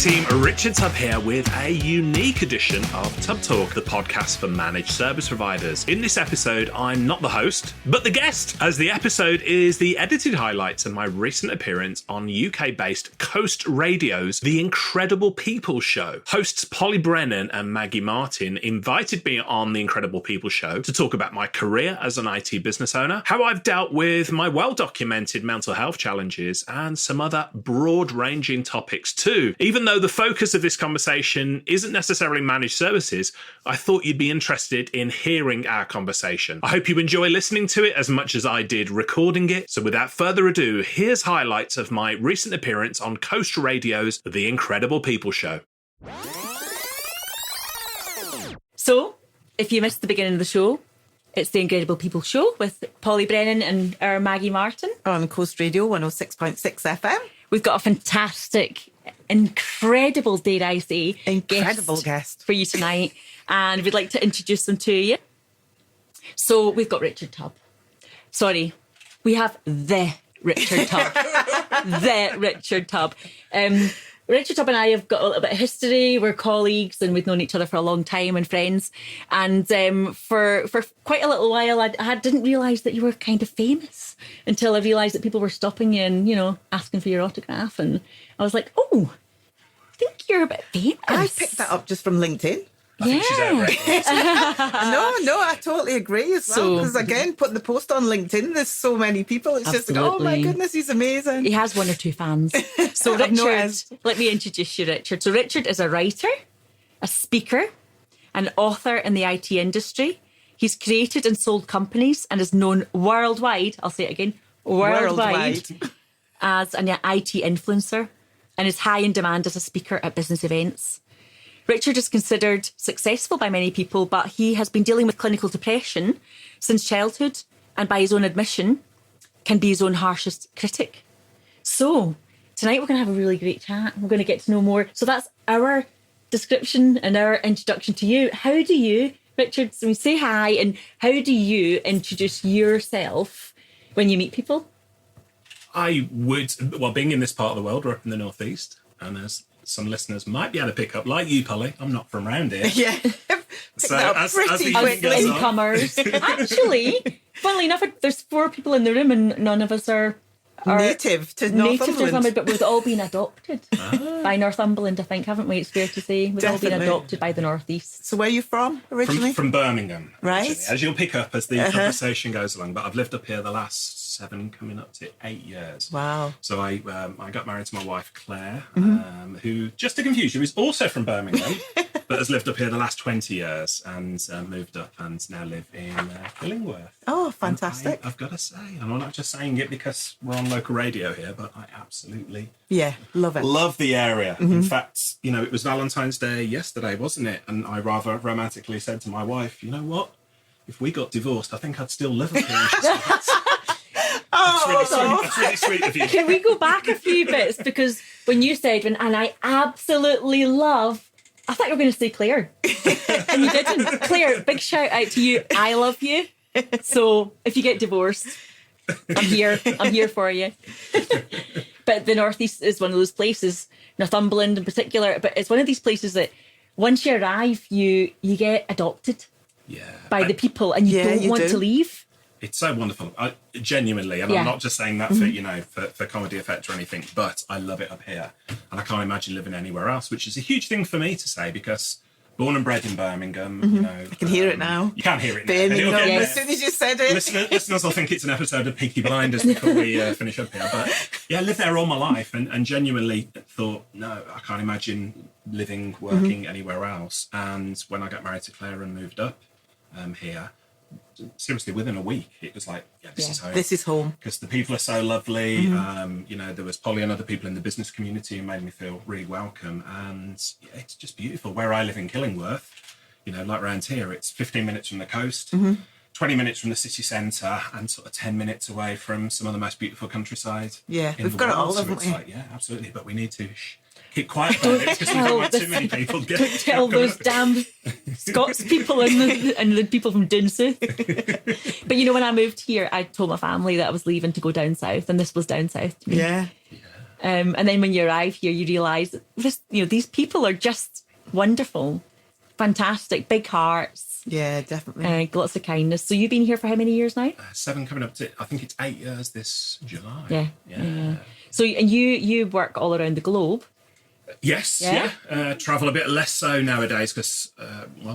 team, Richard Tubb here with a unique edition of TubbTalk, the podcast for managed service providers. In this episode, I'm not the host, but the guest, as the episode is the edited highlights of my recent appearance on UK-based Koast Radio's The Incredible People Show. Hosts Polly Brennan and Maggie Martin invited me on The Incredible People Show to talk about my career as an IT business owner, how I've dealt with my well-documented mental health challenges, and some other broad-ranging topics too. Even though the focus of this conversation isn't necessarily managed services, I thought you'd be interested in hearing our conversation. I hope you enjoy listening to it as much as I did recording it. So without further ado, here's highlights of my recent appearance on Koast Radio's The Incredible People Show. So, if you missed the beginning of the show, it's The Incredible People Show with Polly Brennan and our Maggie Martin. On Koast Radio 106.6 FM. We've got a fantastic, incredible, dare I say, guest for you tonight. And we'd like to introduce them to you. So we've got Richard Tubb. Sorry, we have the Richard Tubb. The Richard Tubb. Richard Tubb and I have got a little bit of history. We're colleagues and we've known each other for a long time and friends. And for quite a little while, I didn't realise that you were kind of famous until I realised that people were stopping you and, you know, asking for your autograph. And I was like, oh, I think you're a bit famous. I picked that up just from LinkedIn. I think she's outrageous. No, I totally agree as well. Because again, putting the post on LinkedIn, there's so many people. It's just like, oh my goodness, he's amazing. He has one or two fans. So Richard, let me introduce you, Richard. So Richard is a writer, a speaker, an author in the IT industry. He's created and sold companies and is known worldwide, I'll say it again, worldwide. As an IT influencer and is high in demand as a speaker at business events. Richard is considered successful by many people, but he has been dealing with clinical depression since childhood and by his own admission can be his own harshest critic. So tonight we're going to have a really great chat. We're going to get to know more. So that's our description and our introduction to you. How do you, Richard, say hi, and how do you introduce yourself when you meet people? I would, well, being in this part of the world, we're up in the northeast, and as some listeners might be able to pick up, like you, Polly, I'm not from around here. Yeah. So as the evening goes on, incomers. Actually, funnily enough, there's 4 people in the room and none of us are native to Northumberland. But we've all been adopted by Northumberland, I think, haven't we? It's fair to say. We've all been adopted by the Northeast. So where are you from originally? From Birmingham. Right. Originally, as you'll pick up as the conversation goes along. But I've lived up here the last 7, coming up to 8 years. Wow. So I got married to my wife, Claire, who, just to confuse you, is also from Birmingham, but has lived up here the last 20 years and moved up and now live in Illingworth. Oh, fantastic. I've got to say, and I'm not just saying it because we're on local radio here, but I absolutely love it. Love the area. In fact, you know, it was Valentine's Day yesterday, wasn't it? And I rather romantically said to my wife, you know what? If we got divorced, I think I'd still live up here. And she said, That's really sweet of you. Can we go back a few bits? Because when you said, and I absolutely love, I thought you were going to say Claire. And you didn't. Claire, big shout out to you. I love you. So if you get divorced, I'm here for you. But the Northeast is one of those places, Northumberland in particular, but it's one of these places that once you arrive, you get adopted by the people and you don't want to leave. It's so wonderful. Genuinely, and I'm not just saying that for, you know, for comedy effect or anything, but I love it up here. And I can't imagine living anywhere else, which is a huge thing for me to say because born and bred in Birmingham, you know. I can hear it now. You can't hear it Birmingham, now. as soon as you said it. Listeners will think it's an episode of Peaky Blinders before we finish up here. But yeah, I lived there all my life and genuinely thought, no, I can't imagine living, working anywhere else. And when I got married to Claire and moved up here, seriously, within a week, it was like, this is home. This is home. Because the people are so lovely. You know, there was Polly and other people in the business community who made me feel really welcome. And it's just beautiful. Where I live in Killingworth, you know, like around here, it's 15 minutes from the coast, 20 minutes from the city centre, and sort of 10 minutes away from some of the most beautiful countryside. Yeah, we've got it all, haven't we? Like, yeah, absolutely. But we need to keep quiet about it because we don't want too many people to Don't tell those damn Scots people and the people from down south. But you know, when I moved here, I told my family that I was leaving to go down south, and this was down south to me. Yeah. And then when you arrive here, you realise this, these people are just wonderful, fantastic, big hearts. Yeah, definitely. Lots of kindness. So you've been here for how many years now? 7 coming up to, I think it's 8 years this July. Yeah. So and you work all around the globe. Yes, travel a bit less so nowadays because,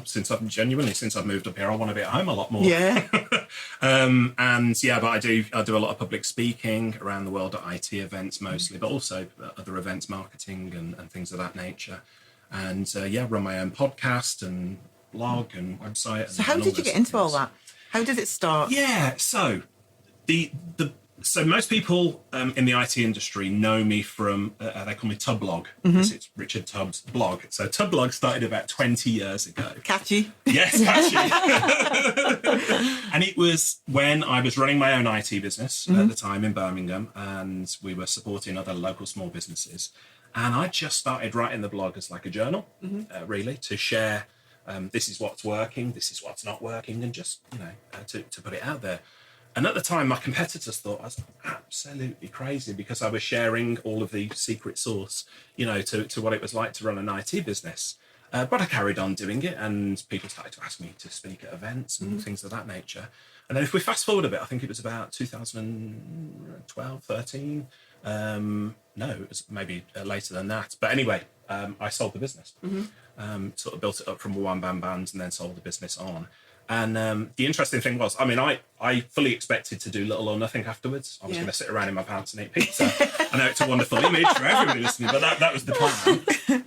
since I've moved up here, I want to be at home a lot more. Yeah. But I do a lot of public speaking around the world at IT events mostly, but also other events, marketing and things of that nature. And run my own podcast and blog and website. So how did you get into all that? How did it start? Yeah, so So most people in the IT industry know me from, they call me Tubblog, because it's Richard Tubb's blog. So Tubblog started about 20 years ago. Catchy. Yes, catchy. And it was when I was running my own IT business at the time in Birmingham, and we were supporting other local small businesses. And I just started writing the blog as like a journal, really, to share this is what's working, this is what's not working, and just, to put it out there. And at the time, my competitors thought I was absolutely crazy because I was sharing all of the secret sauce, to what it was like to run an IT business. But I carried on doing it, and people started to ask me to speak at events and things of that nature. And then if we fast forward a bit, I think it was about 2012, 13. No, it was maybe later than that. But anyway, I sold the business. Sort of built it up from a one-man band and then sold the business on. And the interesting thing was, I fully expected to do little or nothing afterwards. I was going to sit around in my pants and eat pizza. I know it's a wonderful image for everybody listening, but that was the plan.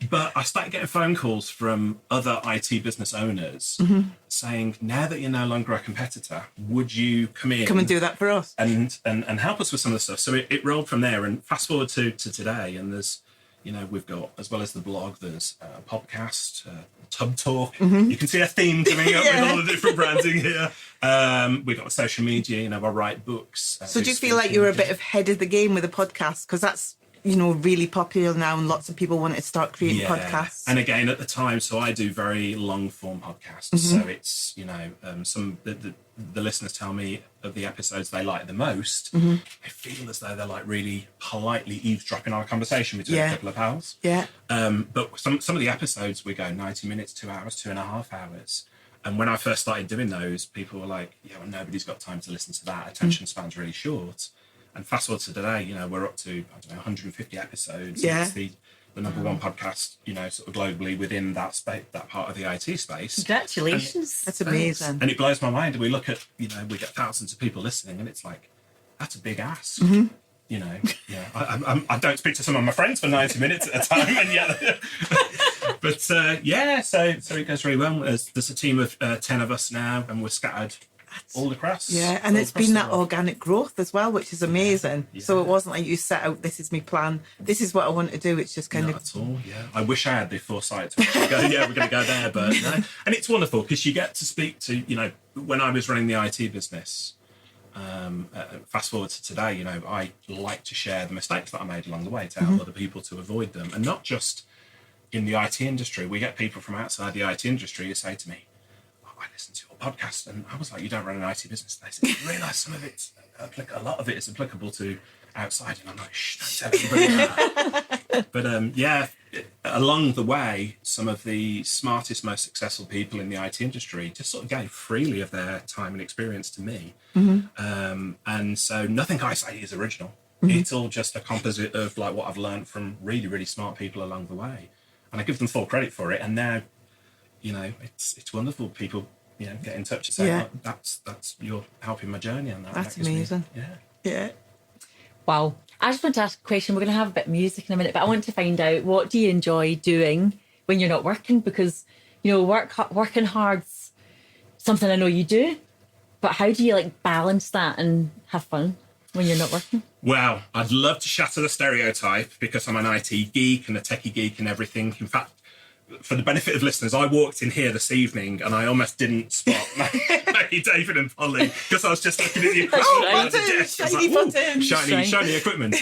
But I started getting phone calls from other IT business owners saying, now that you're no longer a competitor, would you come and do that for us? And help us with some of the stuff. So it rolled from there, and fast forward to today, and there's, we've got, as well as the blog, there's a podcast, TubbTalk. You can see a theme coming up with all the different branding here. We've got social media, I write books. So do you feel like you're a bit ahead of the game with a podcast? Because that's, really popular now, and lots of people want to start creating podcasts. And again, at the time, so I do very long form podcasts. So it's, some the listeners tell me of the episodes they like the most, I feel as though they're like really politely eavesdropping on a conversation between a couple of pals. But some of the episodes, we go 90 minutes, 2 hours, 2.5 hours. And when I first started doing those, people were like, nobody's got time to listen to that. Attention span's really short. And fast forward to today, we're up to, 150 episodes. It's the number one podcast, sort of globally within that space, that part of the IT space. Congratulations. That's amazing. And it blows my mind. We look at, we get thousands of people listening, and it's like, that's a big ask. I don't speak to some of my friends for 90 minutes at a time, and but so it goes really well. There's a team of 10 of us now, and we're scattered all across. Yeah, and it's been that organic growth as well, which is amazing. Yeah. So it wasn't like you set out, this is my plan, this is what I want to do. It's just kind of... Not at all, yeah. I wish I had the foresight to go, we're going to go there, but no. And it's wonderful because you get to speak to, when I was running the IT business, fast forward to today, I like to share the mistakes that I made along the way to help other people to avoid them. And not just in the IT industry. We get people from outside the IT industry who say to me, I listen to your podcast, and I was like, you don't run an IT business. They said, you realise some of it's a lot of it is applicable to outside, and I'm like, shh, don't tell everybody that. But along the way, some of the smartest, most successful people in the IT industry just sort of gave freely of their time and experience to me. And so nothing I say is original. It's all just a composite of like what I've learned from really, really smart people along the way, and I give them full credit for it. And now, it's wonderful. People, get in touch and say, that's you're helping my journey, and that's amazing. Yeah. Wow. I just want to ask a question. We're going to have a bit of music in a minute, but I want to find out, what do you enjoy doing when you're not working? Because, working hard's something I know you do, but how do you balance that and have fun when you're not working? Well, I'd love to shatter the stereotype because I'm an IT geek and a techie geek and everything. In fact, for the benefit of listeners, I walked in here this evening and I almost didn't spot Maggie, David and Polly because I was just looking at the equipment. Shiny buttons. Shiny equipment.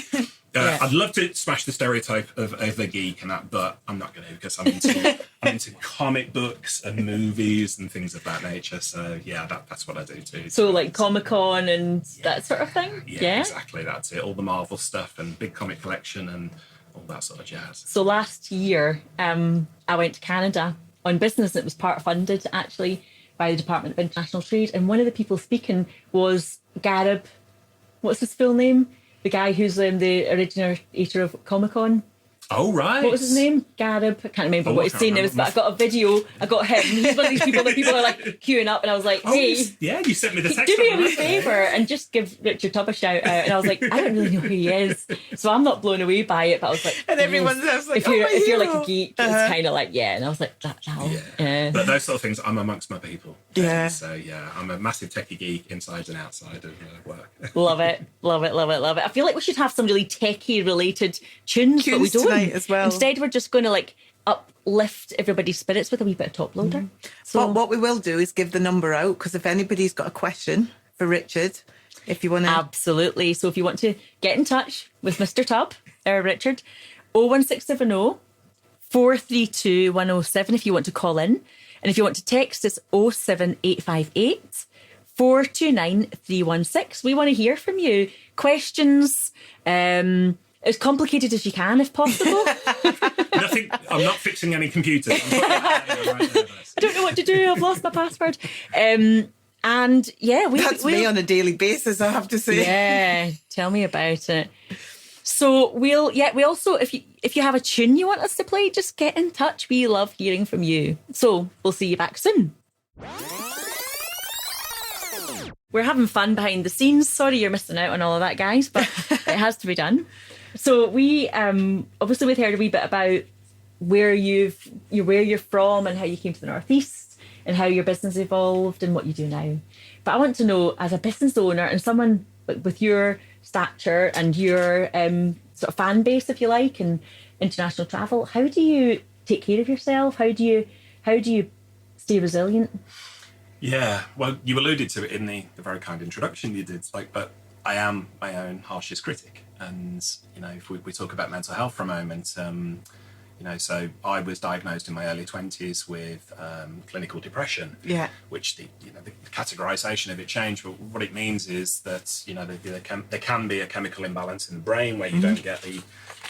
I'd love to smash the stereotype of a geek and that, but I'm not going to, because I'm into comic books and movies and things of that nature. So that's what I do too. So like Comic-Con and that sort of thing? Yeah, exactly. That's it. All the Marvel stuff and big comic collection and all that sort of jazz. So last year, I went to Canada on business. It was part funded actually by the Department of International Trade. And one of the people speaking was Garib. What's his full name? The guy who's the originator of Comic-Con. Oh, right. What was his name? Garib. I can't remember what his name is, but I got a video. I got him. He's one of these people that people are like queuing up, and I was like, hey. You sent me the text. Do me a wee favour and just give Richard Tubb a shout out. And I was like, I don't really know who he is. So I'm not blown away by it, but I was like, and everyone's like, if you're like a geek, it's kind of like, and I was like, that's how. Yeah. But those sort of things, I'm amongst my people. Yeah. So, I'm a massive techie geek inside and outside of work. Love it. I feel like we should have some really techie related tunes, but we don't. Tonight as well. Instead, we're just going to like uplift everybody's spirits with a wee bit of top loader. So but what we will do is give the number out, because if anybody's got a question for Richard, if you want to... Absolutely. So if you want to get in touch with Mr. Tubb or Richard, 01670 432 107 if you want to call in. And if you want to text, it's 07858 429 316. We want to hear from you. Questions, as complicated as you can, if possible. I'm not fixing any computers. I don't know what to do. I've lost my password. And that's me on a daily basis, I have to say. Yeah, tell me about it. So we also, if you have a tune you want us to play, just get in touch. We love hearing from you. So we'll see you back soon. We're having fun behind the scenes. Sorry you're missing out on all of that, guys, but it has to be done. So we obviously we've heard a wee bit about where you're from and how you came to the Northeast and how your business evolved and what you do now. But I want to know, as a business owner and someone with your stature and your sort of fan base, if you like, and international travel, how do you take care of yourself? How do you stay resilient? Yeah, well, you alluded to it in the very kind introduction you did, but I am my own harshest critic. And, if we talk about mental health for a moment, so I was diagnosed in my early 20s with clinical depression, which the categorization of it changed. But what it means is that, there can be a chemical imbalance in the brain where you don't get the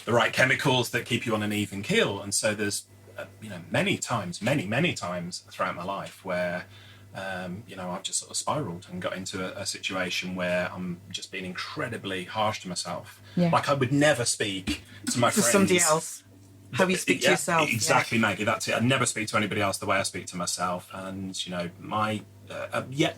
right chemicals that keep you on an even keel. And so there's, many times throughout my life where, I've just sort of spiraled and got into a situation where I'm just being incredibly harsh to myself. Yeah. Like I would never speak to my friends. Somebody else. How you speak to yourself. Exactly, Maggie, that's it. I never speak to anybody else the way I speak to myself. And,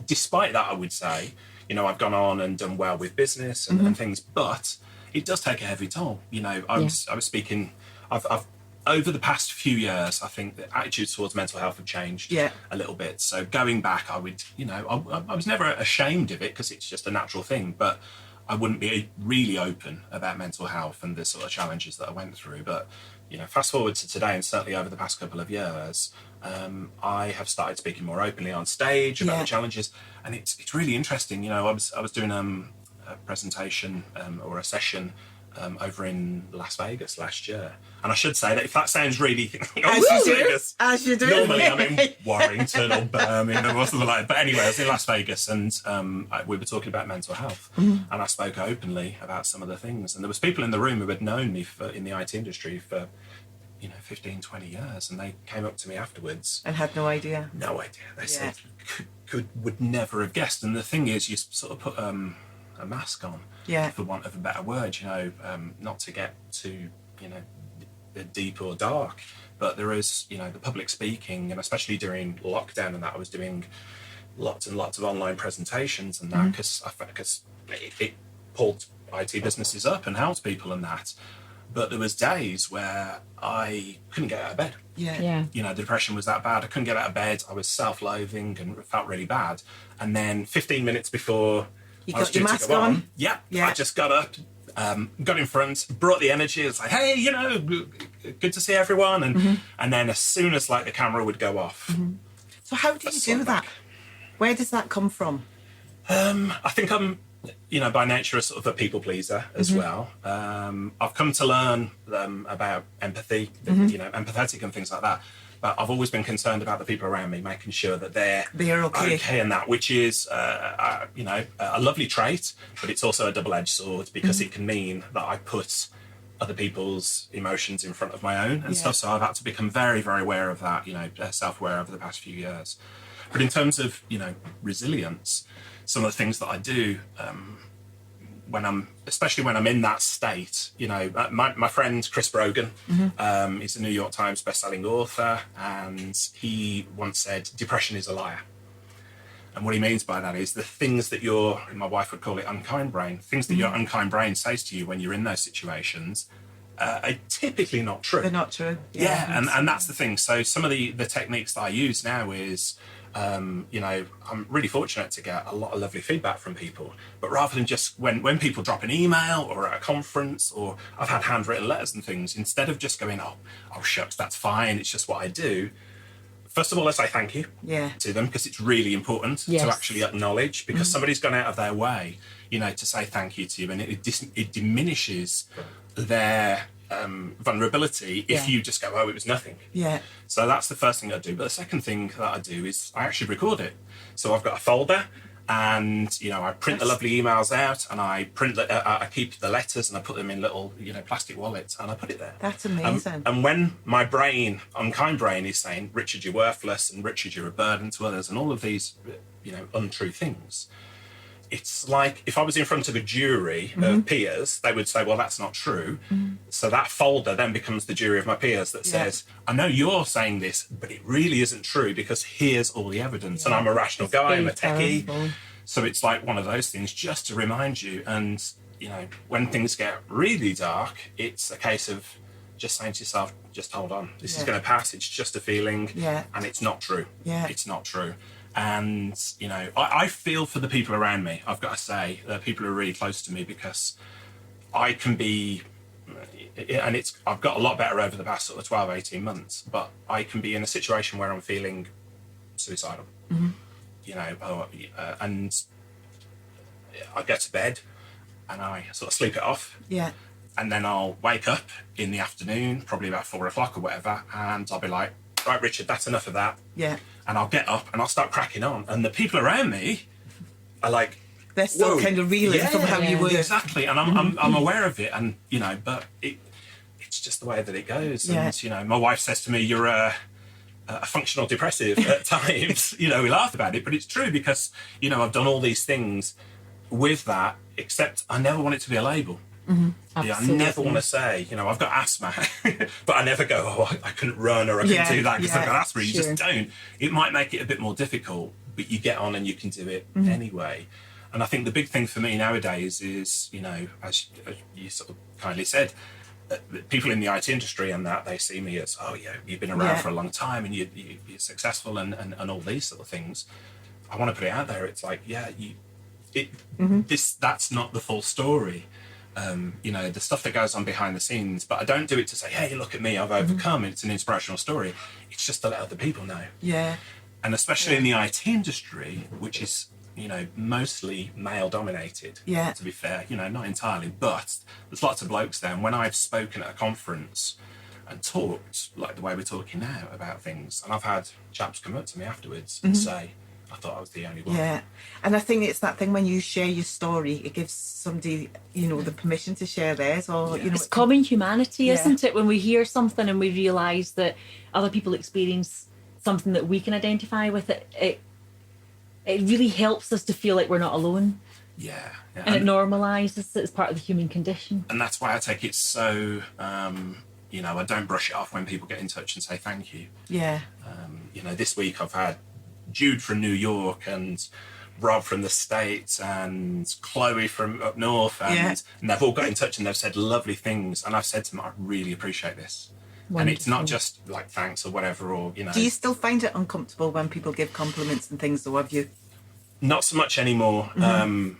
despite that, I would say, I've gone on and done well with business and things, but it does take a heavy toll. I was speaking, I've over the past few years, I think the attitudes towards mental health have changed a little bit. So going back, I would, I was never ashamed of it because it's just a natural thing, but I wouldn't be really open about mental health and the sort of challenges that I went through. But, fast forward to today, and certainly over the past couple of years, I have started speaking more openly on stage about the challenges. And it's really interesting. I was doing a presentation or a session over in Las Vegas last year. And I should say that if that sounds really... As you do. Normally I'm in Warrington or Birmingham or something like that. But anyway, I was in Las Vegas and we were talking about mental health. And I spoke openly about some of the things. And there was people in the room who had known me in the IT industry for 15, 20 years. And they came up to me afterwards. And had no idea. No idea. They said, would never have guessed. And the thing is, you sort of put... a mask on, for want of a better word, not to get too, deep or dark, but there is, the public speaking, and especially during lockdown and that, I was doing lots and lots of online presentations and that, because it pulled IT businesses up and helped people and that. But there was days where I couldn't get out of bed. The depression was that bad. I couldn't get out of bed. I was self-loathing and felt really bad. And then 15 minutes before you got your mask on? I just got up, got in front, brought the energy. It's like, hey, good to see everyone. And then as soon as the camera would go off. So how do you do that? Where does that come from? I think I'm by nature, a sort of a people pleaser as well. I've come to learn about empathy, empathetic and things like that. But I've always been concerned about the people around me, making sure that they're okay in that, which is, a lovely trait, but it's also a double-edged sword because it can mean that I put other people's emotions in front of my own and stuff. So I've had to become very, very aware of that, self-aware over the past few years. But in terms of, resilience, some of the things that I do especially when I'm in that state, my friend Chris Brogan, he's a New York Times bestselling author, and he once said, depression is a liar. And what he means by that is the things that my wife would call it unkind brain, things that your unkind brain says to you when you're in those situations are typically not true. They're not true. Yeah, and that's the thing. So some of the techniques that I use now is, I'm really fortunate to get a lot of lovely feedback from people. But rather than just when people drop an email or at a conference, or I've had handwritten letters and things, instead of just going, oh shucks, that's fine, it's just what I do. First of all, I say thank you to them, because it's really important to actually acknowledge, because somebody's gone out of their way, to say thank you to you, and it diminishes their vulnerability if you just go, oh, it was nothing. Yeah. So that's the first thing I do. But the second thing that I do is I actually record it. So I've got a folder, and I print the lovely emails out, and I keep the letters, and I put them in little plastic wallets, and I put it there. That's amazing. And when my brain, unkind brain, is saying, Richard, you're worthless, and Richard, you're a burden to others, and all of these untrue things, it's like if I was in front of a jury of peers, they would say, well, that's not true. So that folder then becomes the jury of my peers that says, I know you're saying this, but it really isn't true, because here's all the evidence. And I'm a rational guy, I'm a techie. Terrible. So it's like one of those things just to remind you. And, when things get really dark, it's a case of just saying to yourself, just hold on. This is going to pass. It's just a feeling. Yeah. And it's not true. Yeah. It's not true. And, I feel for the people around me, I've got to say, that people are really close to me, because I can be, and I've got a lot better over the past sort of 12, 18 months, but I can be in a situation where I'm feeling suicidal, and I go to bed and I sort of sleep it off. Yeah. And then I'll wake up in the afternoon, probably about 4 o'clock or whatever, and I'll be like, right, Richard, that's enough of that. Yeah. And I'll get up and I'll start cracking on. And the people around me are like, they're still kind of reeling from how you were. Exactly. And I'm aware of it. And, but it's just the way that it goes. Yeah. And, my wife says to me, you're a functional depressive at times. We laugh about it, but it's true, because, I've done all these things with that, except I never want it to be a label. Yeah, I never want to say, I've got asthma, but I never go, oh, I couldn't run, or I couldn't do that because I've got asthma. You just don't. It might make it a bit more difficult, but you get on and you can do it anyway. And I think the big thing for me nowadays is, as you sort of kindly said, people in the IT industry and that, they see me as, oh, you've been around for a long time and you're successful and all these sort of things. I want to put it out there. It's like, that's not the full story. The stuff that goes on behind the scenes, but I don't do it to say, hey, look at me, I've overcome. It's an inspirational story. It's just to let other people know. Yeah. And especially in the IT industry, which is, mostly male dominated, to be fair, not entirely, but there's lots of blokes there. And when I've spoken at a conference and talked like the way we're talking now about things, and I've had chaps come up to me afterwards and say, I thought I was the only one. Yeah. And I think it's that thing when you share your story, it gives somebody, the permission to share theirs. Or, it's common humanity, isn't it? When we hear something and we realise that other people experience something that we can identify with, it really helps us to feel like we're not alone. Yeah. And it normalises it as part of the human condition. And that's why I take it so, I don't brush it off when people get in touch and say thank you. Yeah. This week I've had Jude from New York and Rob from the States and Chloe from up north, and they've all got in touch and they've said lovely things, and I've said to them, I really appreciate this. Wonderful. And it's not just like thanks or whatever, or Do you still find it uncomfortable when people give compliments and things, or have you? Not so much anymore.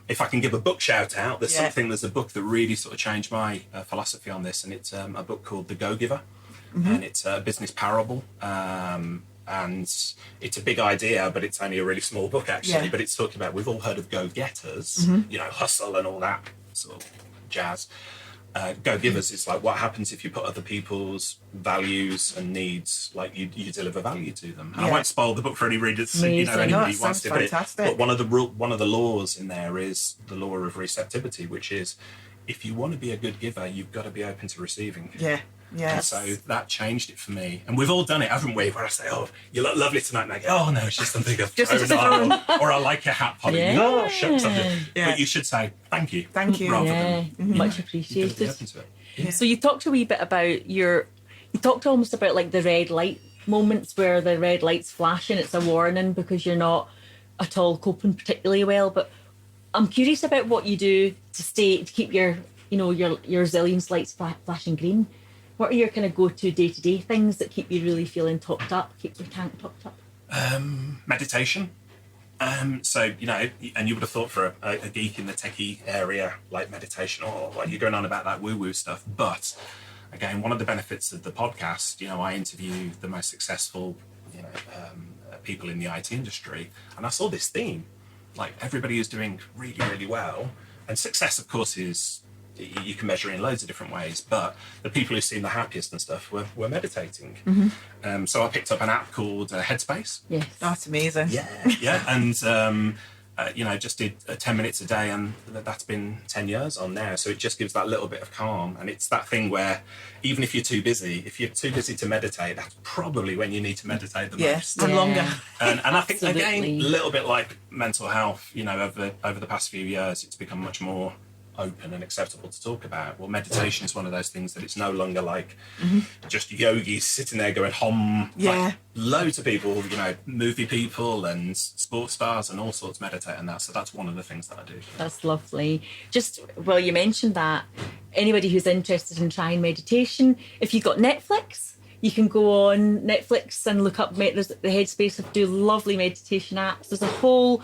If I can give a book shout out, there's a book that really sort of changed my philosophy on this, and it's a book called The Go-Giver, and it's a business parable. and it's a big idea, but it's only a really small book actually. But it's talking about, we've all heard of go-getters, hustle and all that sort of jazz. Go-givers is like, what happens if you put other people's values and needs, like you deliver value to them. And I won't spoil the book for any readers, anybody wants to. But one of the laws in there is the law of receptivity, which is, if you want to be a good giver, you've got to be open to receiving. Yeah. And so that changed it for me. And we've all done it, haven't we? Where I say, oh, you look lovely tonight. And I go, oh, no, it's just something I've thrown on. Or I like your hat, Polly. Oh, shucks. But you should say, thank you. Thank you. Rather than, much appreciated. Yeah. So you talked a wee bit about you talked almost about like the red light moments where the red light's flashing. It's a warning because you're not at all coping particularly well. But I'm curious about what you do to keep your resilience lights flashing green. What are your kind of go-to day-to-day things that keep you really feeling topped up, keep your tank topped up? Meditation. So, and you would have thought for a geek in the techie area, like meditation, you're going on about that woo-woo stuff. But again, one of the benefits of the podcast, I interview the most successful, people in the IT industry. And I saw this theme, like everybody is doing really, really well. And success, of course, is, you can measure in loads of different ways, but the people who seem the happiest and stuff were meditating. So I picked up an app called Headspace. Yes, that's amazing. Yeah, and just did 10 minutes a day, and that's been 10 years on now. So it just gives that little bit of calm, and it's that thing where even if you're too busy to meditate, that's probably when you need to meditate the most. And longer. And I think again, a little bit like mental health. Over the past few years, it's become much more open and acceptable to talk about. Well, meditation is one of those things that it's no longer like just yogis sitting there going hom. Like, loads of people, movie people and sports stars and all sorts meditate and that. So that's one of the things that I do. That's lovely. You mentioned that. Anybody who's interested in trying meditation, if you've got Netflix, you can go on Netflix and look up the Headspace, do lovely meditation apps. There's a whole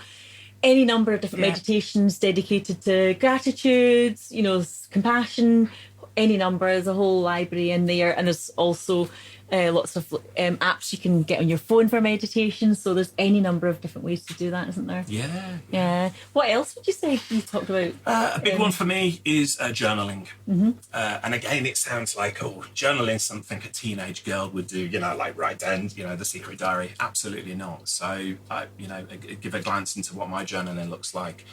any number of different meditations dedicated to gratitude, compassion, any number. There's a whole library in there. And there's also lots of apps you can get on your phone for meditation. So there's any number of different ways to do that, isn't there? Yeah. What else would you say you talked about? A big one for me is journaling. And again, it sounds like, journaling something a teenage girl would do, like write down, the secret diary. Absolutely not. So, give a glance into what my journaling looks like.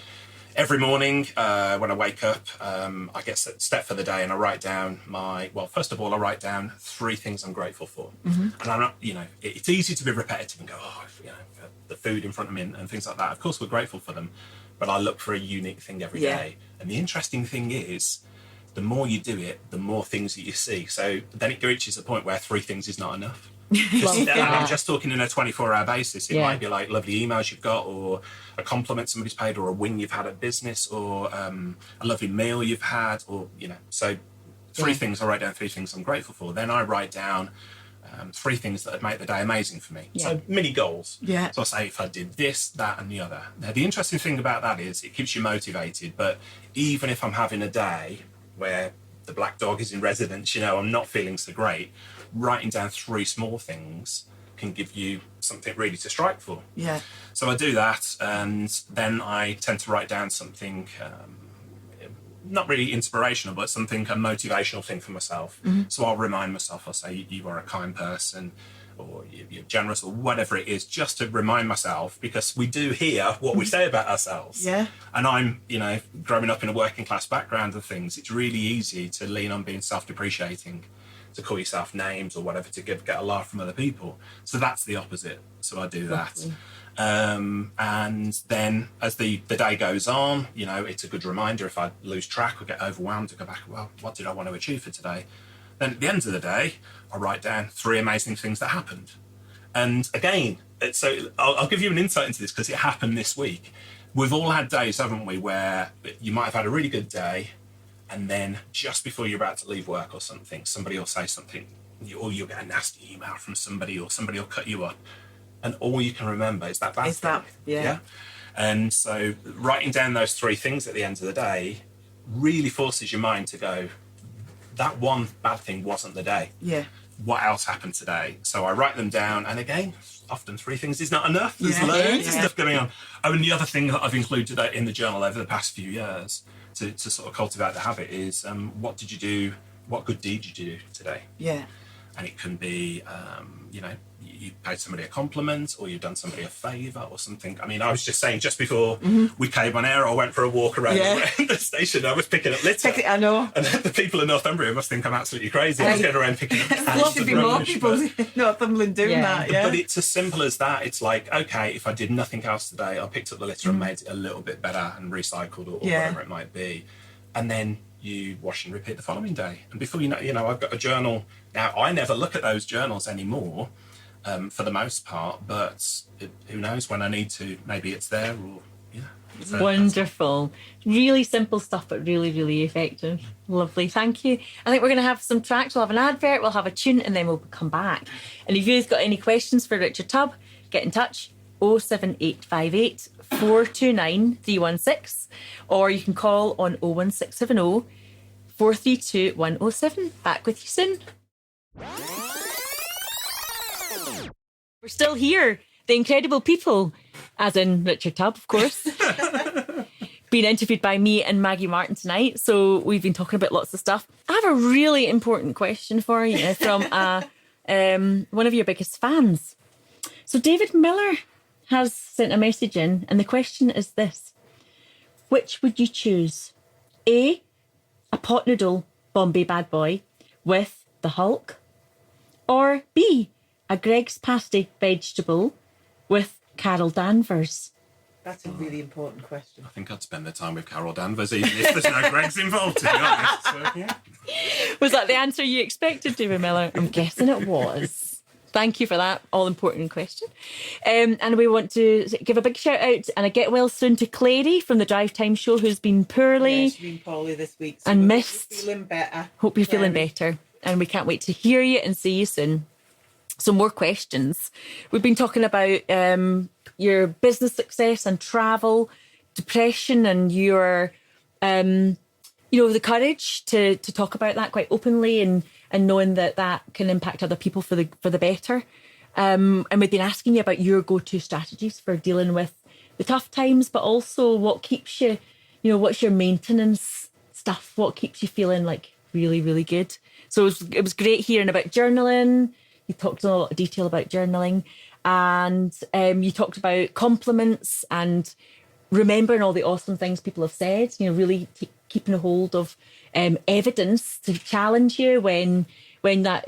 Every morning when I wake up, I get set for the day and I write down first of all, I write down 3 things I'm grateful for. And I'm not, it's easy to be repetitive and go, the food in front of me and things like that. Of course, we're grateful for them, but I look for a unique thing every day. And the interesting thing is, the more you do it, the more things that you see. So then it reaches a point where 3 things is not enough. I'm just talking in a 24-hour basis. It might be like lovely emails you've got, or a compliment somebody's paid, or a win you've had at business, or a lovely meal you've had, or so 3 things. I write down 3 things I'm grateful for. Then I write down 3 things that would make the day amazing for me. So mini goals. So I say, if I did this, that and the other. Now the interesting thing about that is it keeps you motivated, but even if I'm having a day where the black dog is in residence, I'm not feeling so great, writing down 3 small things can give you something really to strike for. So I do that, and then I tend to write down something not really inspirational, but something, a motivational thing for myself. So I'll remind myself, I'll say, you are a kind person, or you're generous, or whatever it is, just to remind myself, because we do hear what we say about ourselves. And I'm, growing up in a working class background of things, it's really easy to lean on being self-depreciating, to call yourself names or whatever, to get a laugh from other people. So that's the opposite. So I do that. And then as the day goes on, it's a good reminder. If I lose track or get overwhelmed, to go back, well, what did I want to achieve for today? Then at the end of the day, I write down 3 amazing things that happened. And again, so I'll give you an insight into this because it happened this week. We've all had days, haven't we, where you might have had a really good day, and then just before you're about to leave work or something, somebody will say something, or you'll get a nasty email from somebody, or somebody will cut you up, and all you can remember is that bad thing. And so writing down those 3 things at the end of the day really forces your mind to go, that one bad thing wasn't the day. what else happened today? So I write them down, and again, often 3 things is not enough. There's loads of stuff going on. Oh, and the other thing that I've included in the journal over the past few years to sort of cultivate the habit is what did you do? What good deed did you do today? Yeah. And it can be, you paid somebody a compliment, or you've done somebody a favour or something. I mean, I was just saying, just before we came on air, I went for a walk around the station. I was picking up litter. I know. And the people in Northumbria must think I'm absolutely crazy. I was going around picking up there should be more people in Northumberland doing that, But it's as simple as that. It's like, okay, if I did nothing else today, I picked up the litter and made it a little bit better and recycled or whatever it might be. And then you wash and repeat the following day. And before you know, I've got a journal. Now, I never look at those journals anymore, for the most part, but who knows when I need to, maybe it's there or, Wonderful. Really simple stuff, but really, really effective. Lovely. Thank you. I think we're going to have some tracks. We'll have an advert, we'll have a tune, and then we'll come back. And if you've got any questions for Richard Tubb, get in touch. 07858 429 316, or you can call on 01670 432 107. Back with you soon. We're still here. The incredible people, as in Richard Tubb, of course, being interviewed by me and Maggie Martin tonight. So we've been talking about lots of stuff. I have a really important question for you from one of your biggest fans. So David Miller has sent a message in, and the question is this: which would you choose? A pot noodle Bombay bad boy with the Hulk, or B, a Greg's pasty vegetable with Carol Danvers? That's a really important question. I think I'd spend the time with Carol Danvers, even if there's no Greg's involved, to be honest. So, Was that the answer you expected, David Miller? I'm guessing it was. Thank you for that all-important question. And we want to give a big shout-out and a get well soon to Clary from the Drive Time Show, who's been poorly. Yeah, she's been poorly this week. So and missed. Feeling better. Hope you're feeling better. And we can't wait to hear you and see you soon. Some more questions. We've been talking about your business success and travel, depression, and your, the courage to talk about that quite openly and knowing that can impact other people for the better. And we've been asking you about your go-to strategies for dealing with the tough times, but also what keeps you, what's your maintenance stuff? What keeps you feeling like really, really good? So it was great hearing about journaling. You talked in a lot of detail about journaling, and you talked about compliments and remembering all the awesome things people have said, really keeping a hold of evidence to challenge you when that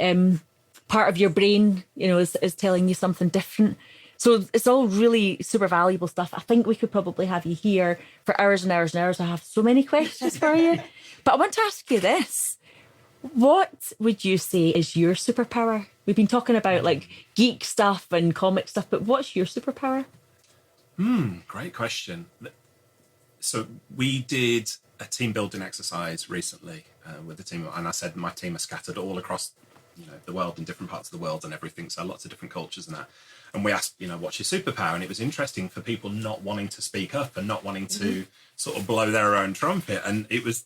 part of your brain, is telling you something different. So it's all really super valuable stuff. I think we could probably have you here for hours and hours and hours. I have so many questions for you. But I want to ask you this. What would you say is your superpower? We've been talking about like geek stuff and comic stuff, but what's your superpower? Great question. So we did a team building exercise recently with the team, and I said my team are scattered all across the world, in different parts of the world and everything, so lots of different cultures and that. And we asked, what's your superpower? And it was interesting for people not wanting to speak up and not wanting to sort of blow their own trumpet. And it was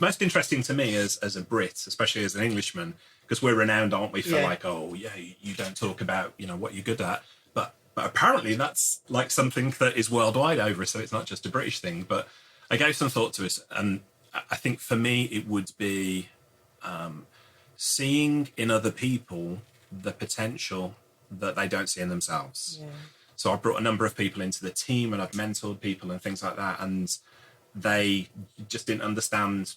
most interesting to me as a Brit, especially as an Englishman, because we're renowned, aren't we, for like, oh yeah, you don't talk about what you're good at. But apparently that's like something that is worldwide over, so it's not just a British thing. But I gave some thought to it, and I think for me it would be seeing in other people the potential that they don't see in themselves. Yeah. So I brought a number of people into the team, and I've mentored people and things like that, and they just didn't understand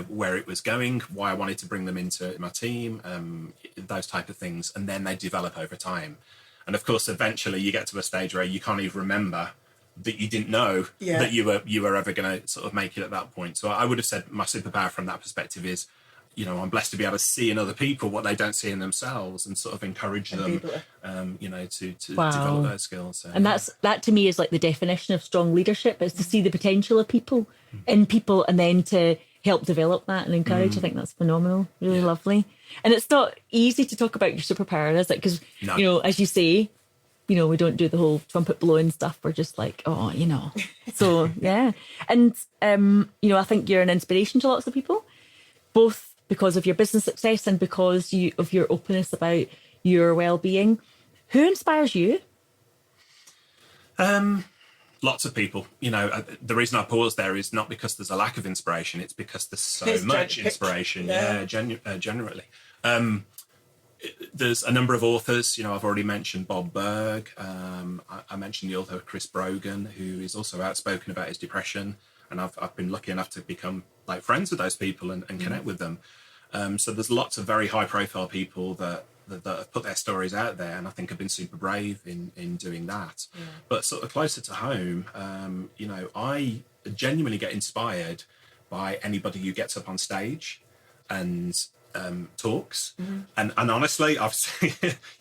where it was going, why I wanted to bring them into my team, those type of things, and then they develop over time. And of course, eventually you get to a stage where you can't even remember that you didn't know that you were ever going to sort of make it at that point. So I would have said my superpower from that perspective is, I'm blessed to be able to see in other people what they don't see in themselves, and sort of encourage them, to develop those skills. So, and that to me is like the definition of strong leadership, is to see the potential of people in people, and then to help develop that and encourage. I think that's phenomenal, really lovely. And it's not easy to talk about your superpower, is it? Because, as you say, we don't do the whole trumpet blowing stuff. We're just like, So, yeah. And, I think you're an inspiration to lots of people, both because of your business success and because of your openness about your well-being. Who inspires you? Lots of people. The reason I pause there is not because there's a lack of inspiration. It's because there's so much inspiration. Generally. There's a number of authors. I've already mentioned Bob Berg. I mentioned the author Chris Brogan, who is also outspoken about his depression. And I've been lucky enough to become like friends with those people and connect with them. So there's lots of very high profile people that have put their stories out there, and I think have been super brave in doing that. Yeah. But sort of closer to home, I genuinely get inspired by anybody who gets up on stage and talks. And honestly, I've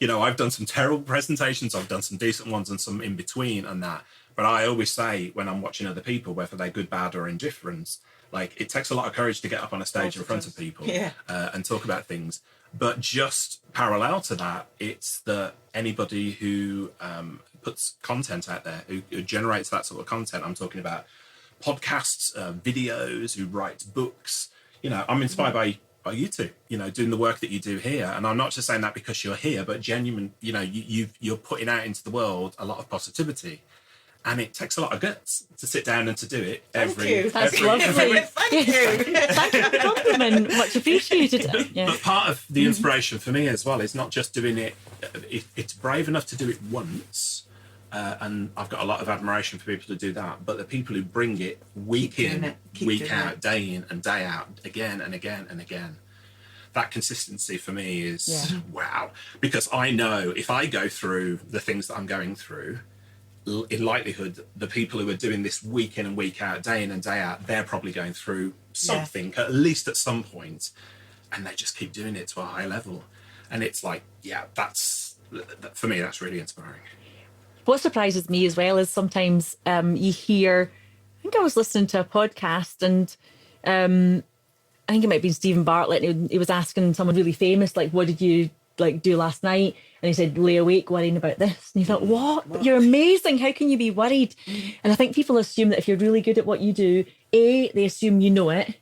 I've done some terrible presentations, I've done some decent ones and some in between and that. But I always say when I'm watching other people, whether they're good, bad or indifferent, like it takes a lot of courage to get up on a stage in front of people and talk about things. But just parallel to that, it's that anybody who puts content out there, who generates that sort of content, I'm talking about podcasts, videos, who writes books, I'm inspired by you two, doing the work that you do here. And I'm not just saying that because you're here, but genuine, you're putting out into the world a lot of positivity. And it takes a lot of guts to sit down and to do it That's lovely. Thank you. Thank you for the compliment. Much appreciated. Yeah. But part of the inspiration for me as well is not just doing it. It's brave enough to do it once. And I've got a lot of admiration for people who do that. But the people who bring it week in, week out, day in and day out, again and again and again. That consistency for me is wow. Because I know if I go through the things that I'm going through, in likelihood, the people who are doing this week in and week out, day in and day out, they're probably going through something, at least at some point, and they just keep doing it to a high level. And it's like, for me, that's really inspiring. What surprises me as well is sometimes you hear, I think I was listening to a podcast and I think it might have been Stephen Bartlett, and he was asking someone really famous, like, what did you do last night? And he said, lay awake worrying about this. And you thought, what? You're amazing. How can you be worried? And I think people assume that if you're really good at what you do, they assume you know it.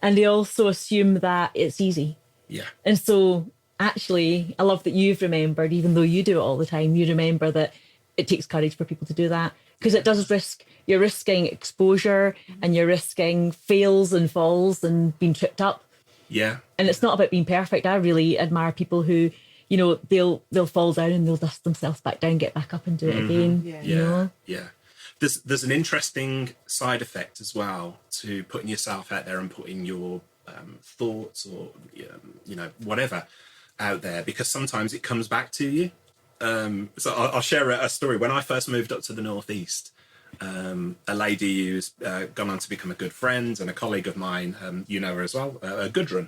And they also assume that it's easy. Yeah. And so actually, I love that you've remembered, even though you do it all the time, you remember that it takes courage for people to do that. Because it does you're risking exposure and you're risking fails and falls and being tripped up. Yeah. And it's not about being perfect. I really admire people who, they'll fall down and they'll dust themselves back down, get back up and do it again. Yeah. There's an interesting side effect as well to putting yourself out there and putting your thoughts or, whatever out there, because sometimes it comes back to you. So I'll share a story. When I first moved up to the Northeast, a lady who's gone on to become a good friend and a colleague of mine, you know her as well, Gudrun.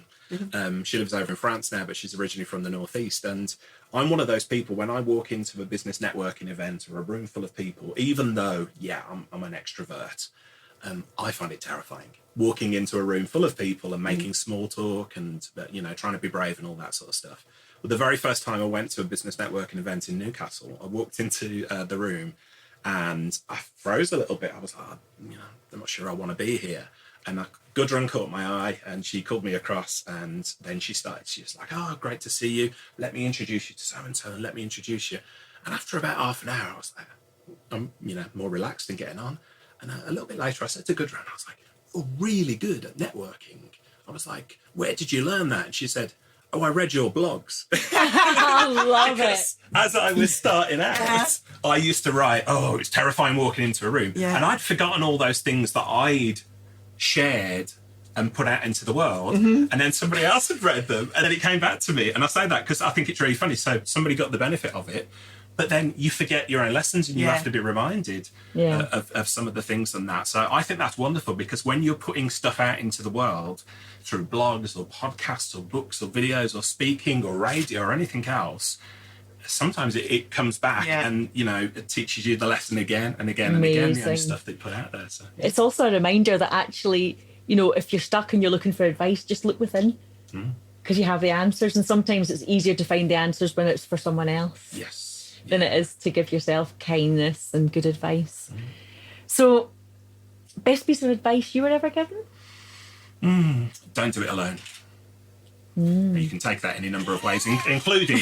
She lives over in France now, but she's originally from the Northeast. And I'm one of those people, when I walk into a business networking event or a room full of people, even though, I'm an extrovert, I find it terrifying. Walking into a room full of people and making small talk and, trying to be brave and all that sort of stuff. But the very first time I went to a business networking event in Newcastle, I walked into the room and I froze a little bit. I was like, I'm not sure I want to be here. And Gudrun caught my eye and she called me across, and then she was like, oh, great to see you. Let me introduce you to so-and-so and let me introduce you. And after about half an hour, I was like, I'm, more relaxed and getting on. And a little bit later, I said to Gudrun, I was like, oh, really good at networking. I was like, where did you learn that? And she said, oh, I read your blogs. I love it. As I was starting out, I used to write, oh, it's terrifying walking into a room. Yeah. And I'd forgotten all those things that I'd shared and put out into the world. And then somebody else had read them. And then it came back to me. And I say that because I think it's really funny. So somebody got the benefit of it. But then you forget your own lessons and you have to be reminded of some of the things and that. So I think that's wonderful, because when you're putting stuff out into the world through blogs or podcasts or books or videos or speaking or radio or anything else, sometimes it comes back and, it teaches you the lesson again and again and again, the stuff that you put out there. So it's also a reminder that actually, if you're stuck and you're looking for advice, just look within. Because you have the answers. And sometimes it's easier to find the answers when it's for someone else. Yes. Than it is to give yourself kindness and good advice. So, best piece of advice you were ever given? Don't do it alone. You can take that any number of ways, including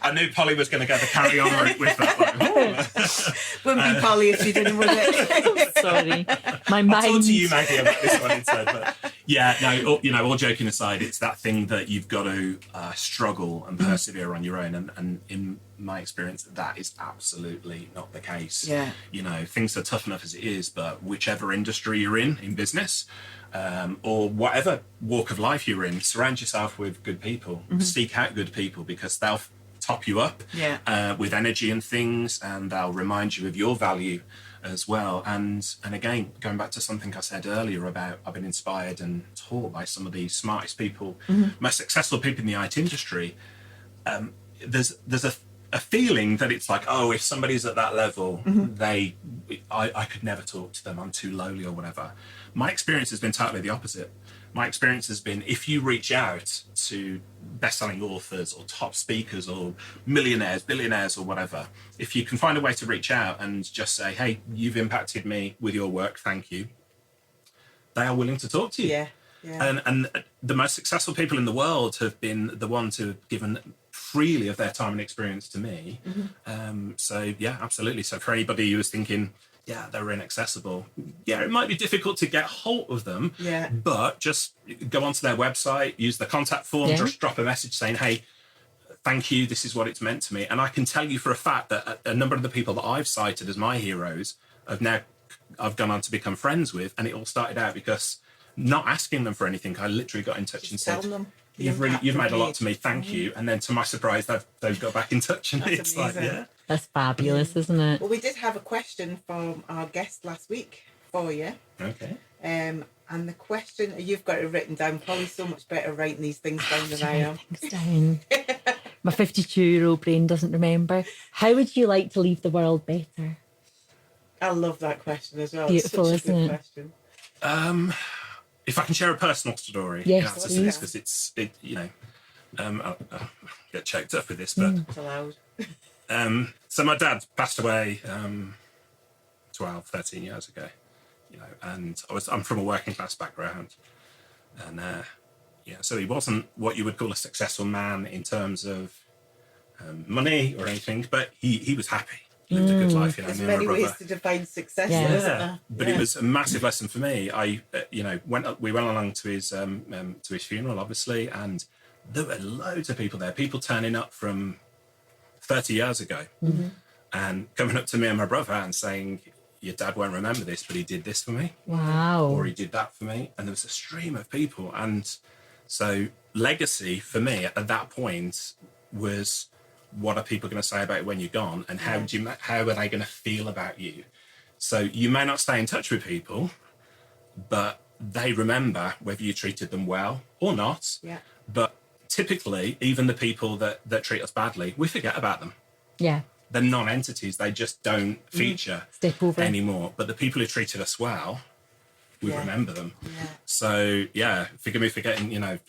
I knew Polly was going to go the carry-on route with that one. Wouldn't be Polly if she didn't with it. Sorry. My mind. I'll talk to you, Maggie, about this one instead. But yeah, no, all joking aside, it's that thing that you've got to struggle and persevere on your own. And in my experience, that is absolutely not the case. Yeah. Things are tough enough as it is, but whichever industry you're in business, or whatever walk of life you're in, surround yourself with good people. Seek out good people, because they'll top you up with energy and things, and they'll remind you of your value as well. And again, going back to something I said earlier about I've been inspired and taught by some of the smartest people, most successful people in the IT industry. There's a feeling that it's like, oh, if somebody's at that level, I could never talk to them, I'm too lowly or whatever. My experience has been totally the opposite. My experience has been, if you reach out to best-selling authors or top speakers or millionaires, billionaires or whatever, if you can find a way to reach out and just say, hey, you've impacted me with your work, thank you, they are willing to talk to you. Yeah. And the most successful people in the world have been the ones who have given freely of their time and experience to me. So yeah, absolutely. So for anybody who was thinking, yeah, they're inaccessible, yeah, it might be difficult to get hold of them, but just go onto their website, use the contact form, just drop a message saying, hey, thank you, this is what it's meant to me. And I can tell you for a fact that a number of the people that I've cited as my heroes I've gone on to become friends with, and it all started out because not asking them for anything, I literally got in touch and said, you've made a lot to me, thank you. And then to my surprise, they've got back in touch, and it's amazing. like, yeah. That's fabulous, isn't it? Well, we did have a question from our guest last week for you. Okay. And the question, you've got it written down. Polly's so much better writing these things down than I am. Things down. My 52-year-old brain doesn't remember. How would you like to leave the world better? I love that question as well. Beautiful, it's such a isn't good it? question. If I can share a personal story, yes, because I'll get choked up with this, but It's allowed. So my dad passed away 12, 13 years ago, and I'm from a working class background, and so he wasn't what you would call a successful man in terms of money or anything, but he was happy. Lived a good life, There's many ways to define success. But it was a massive lesson for me. We went along to his funeral, obviously, and there were loads of people there. People turning up from 30 years ago and coming up to me and my brother and saying, your dad won't remember this, but he did this for me. Wow. Or he did that for me. And there was a stream of people. And so legacy for me at that point was, what are people going to say about it when you're gone, and how are they going to feel about you? So you may not stay in touch with people, but they remember whether you treated them well or not. Yeah. But typically, even the people that treat us badly, we forget about them. Yeah. They're non-entities. They just don't feature anymore. But the people who treated us well, we remember them. Yeah. So, forgive me for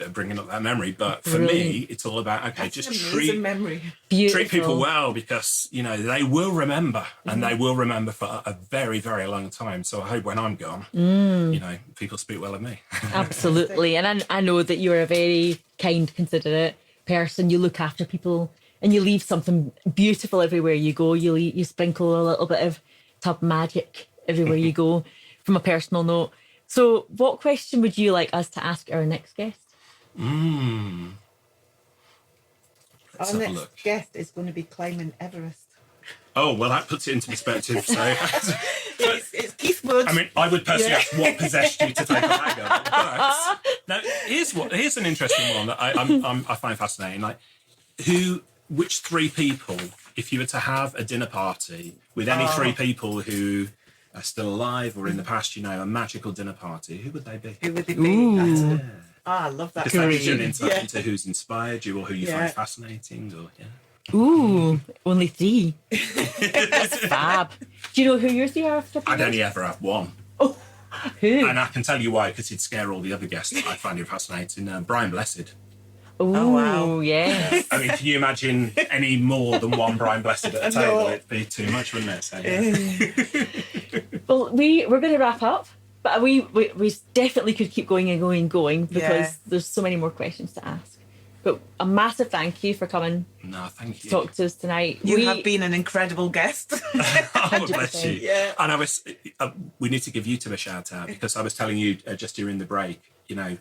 bringing up that memory. But for me, it's all about, just treat people well, because, they will remember, and they will remember for a very, very long time. So I hope when I'm gone, people speak well of me. Absolutely. And I know that you're a very kind, considerate person. You look after people and you leave something beautiful everywhere you go. You sprinkle a little bit of Tubb magic everywhere you go, from a personal note. So what question would you like us to ask our next guest? Our next guest is going to be climbing Everest. Oh, well, that puts it into perspective. So it's Keith Woods. I mean, I would personally ask what possessed you to take a lag on. But now, here's an interesting one that I find fascinating. Like, which three people, if you were to have a dinner party with any three people who are still alive or in the past, a magical dinner party, who would they be? Who would they be? I love that. Because that gives you an insight into who's inspired you or who you find fascinating. Ooh, only three. That's fab. Do you know who your three are? I'd only ever have one. Oh, who? And I can tell you why, because he'd scare all the other guests. I find him fascinating. Brian Blessed. Ooh, oh, wow. Yes. I mean, can you imagine any more than one Brian Blessed at a table? It'd be too much, wouldn't it? So, Well, we're going to wrap up. But we definitely could keep going and going and going because there's so many more questions to ask. But a massive thank you for coming. No, thank you. To talk to us tonight. You have been an incredible guest. Oh, bless you. Yeah. And we need to give you a shout out because I was telling you just during the break, you know,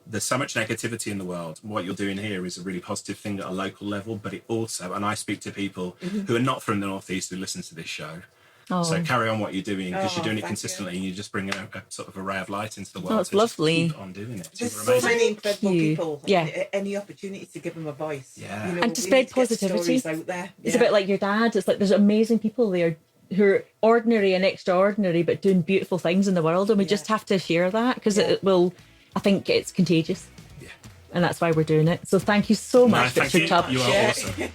there's so much negativity in the world. What you're doing here is a really positive thing at a local level, but it also, and I speak to people who are not from the Northeast who listen to this show. Oh. So carry on what you're doing because you're doing it consistently and you just bring a sort of a ray of light into the world. Oh, it's lovely. Keep on doing it. There's so many incredible people. Yeah. Any opportunity to give them a voice. Yeah. You know, and to spread positivity. Out there. It's a bit like your dad. It's like there's amazing people there who are ordinary and extraordinary but doing beautiful things in the world, and we just have to share that because it will, I think it's contagious. Yeah. And that's why we're doing it. So thank you so much, Richard Tubb. You are awesome.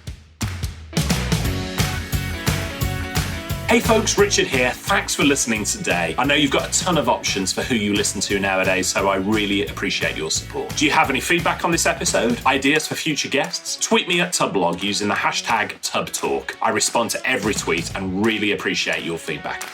Hey folks, Richard here. Thanks for listening today. I know you've got a ton of options for who you listen to nowadays, so I really appreciate your support. Do you have any feedback on this episode? Ideas for future guests? Tweet me at Tubblog using the hashtag TubbTalk. I respond to every tweet and really appreciate your feedback.